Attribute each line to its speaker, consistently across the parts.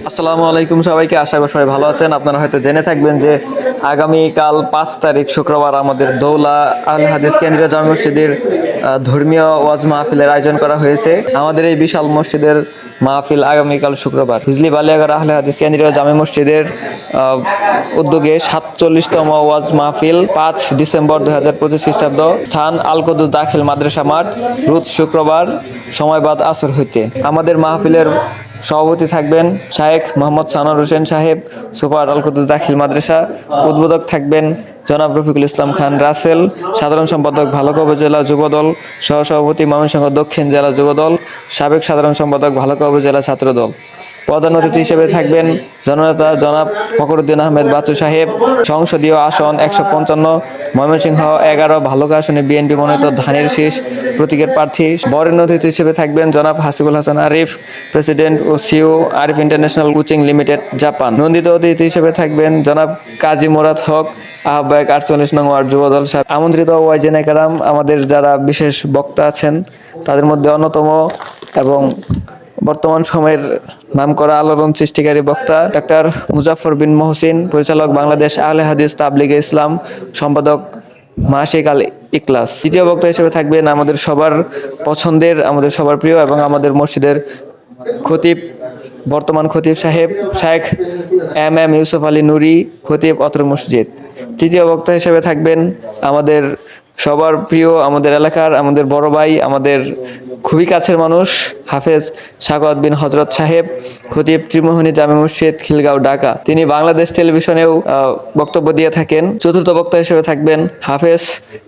Speaker 1: আসসালামু আলাইকুম সবাইকে, আশা করি সবাই ভালো আছেন। আপনারা হয়তো জেনে থাকবেন যে আগামীকাল 5 তারিখ শুক্রবার আমাদের দৌলা আল হাদিস কেন্দ্রীয় জামে মসজিদের ধর্মীয় ওয়াজ মাহফিলের আয়োজন করা হয়েছে। আমাদের এই বিশাল মসজিদের মাহফিল আগামীকাল শুক্রবার হিজলি বালিয়াগড় আহলে হাদিস কেন্দ্রীয় জামে মসজিদের উদ্যোগে 47তম ওয়াজ মাহফিল 5 ডিসেম্বর 2025 খ্রিস্টাব্দ। স্থান আল কুদুস দাখিল মাদ্রাসা মাঠ, রোজ শুক্রবার, সময় বাদ আসর হইতে। আমাদের মাহফিলের সভাপতি থাকবেন শায়েখ মোহাম্মদ সানোয়ার হোসেন সাহেব, সুপার আল কুদুস দাখিল মাদ্রাসা। উদ্বোধক থাকবেন জনাব রফিকুল ইসলাম খান রাসেল, সাধারণ সম্পাদক ভালুকা উপজেলা যুবদল, সহসভাপতি ময়মনসিংহ দক্ষিণ জেলা যুবদল, সাবেক সাধারণ সম্পাদক ভালুকা উপজেলা ছাত্রদল। প্রধান অতিথি হিসেবে থাকবেন জননেতা জনাব ফখরুদ্দিন আহমেদ বাচ্চু সাহেব, সংসদীয় আসন 155, ময়মনসিংহ 11 ভালুকা আসনে বিএনপি মনোনীত ধানের শীষ প্রতীকের প্রার্থী। বরেণ্য অতিথি হিসেবে থাকবেন জনাব হাসিবুল হাসান আরিফ, প্রেসিডেন্ট ও CEO Arif international coaching limited Japan. নন্দিত অতিথি হিসেবে থাকবেন জনাব কাজী মুরাদ হক, আহ্বায়ক 48 নং ওয়ার্ড যুবদল। আমন্ত্রিত ওয়াইজেনে কারাম, আমাদের যারা বিশেষ বক্তা আছেন তাদের মধ্যে অন্যতম এবং বর্তমান সময়ের নামকরা আলোড়ন সৃষ্টিকারী বক্তা ডক্টর মুজাফফর বিন মহসিন, পরিচালক বাংলাদেশ আহলে হাদিস তাবলিগে ইসলাম, সম্পাদক মাসিক আল ইখলাস। তৃতীয় বক্তা হিসেবে থাকবেন আমাদের সবার পছন্দের, আমাদের সবার প্রিয় এবং আমাদের মসজিদের খতিব, বর্তমান খতিব সাহেব শায়েখ এম ইউসুফ আলী নুরি, খতিব অত্র মসজিদ। তৃতীয় বক্তা হিসেবে থাকবেন আমাদের সবার প্রিয়, আমাদের এলাকার, আমাদের বড় ভাই, আমাদের খুবই কাছের মানুষ, হাফেজ সাখাওয়াত বিন হযরত সাহেব, খতিব ত্রিমোহনী জামে মসজিদ, খিলগাঁও, ঢাকা। তিনি বাংলাদেশ টেলিভিশনেও বক্তব্য দিয়ে থাকেন। চতুর্থ বক্তা হিসেবে থাকবেন হাফেজ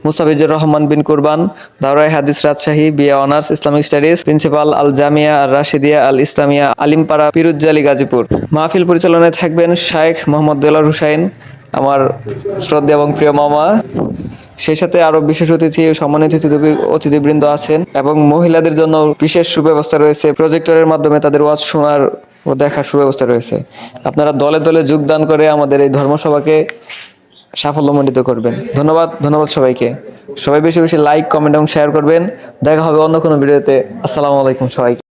Speaker 1: মুস্তাফিজুর রহমান বিন কুরবান, দাওরায়ে হাদিস Rajshahi, BA honours Islamic studies, principal Al Jamia Ar Rashidia Al Islamia, Alimpara, Pirujali, Gazipur. মাহফিল পরিচালনায় থাকবেন শায়েখ মোহাম্মদ দেলার হুসাইন, আমার শ্রদ্ধা এবং প্রিয় মামা। সেই সাথে আরো বিশেষ অতিথি ও সম্মানিত অতিথিবৃন্দ আছেন এবং মহিলাদের জন্য বিশেষ সুব্যবস্থা রয়েছে। প্রজেক্টরের মাধ্যমে তাদের ওয়াজ শোনার ও দেখার সুব্যবস্থা রয়েছে। আপনারা দলে দলে যোগদান করে আমাদের এই ধর্মসভাকে সাফল্যমণ্ডিত করবেন। ধন্যবাদ সবাইকে। সবাই বেশি বেশি লাইক, কমেন্ট এবং শেয়ার করবেন। দেখা হবে অন্য কোনো ভিডিওতে। আসসালামু আলাইকুম সবাইকে।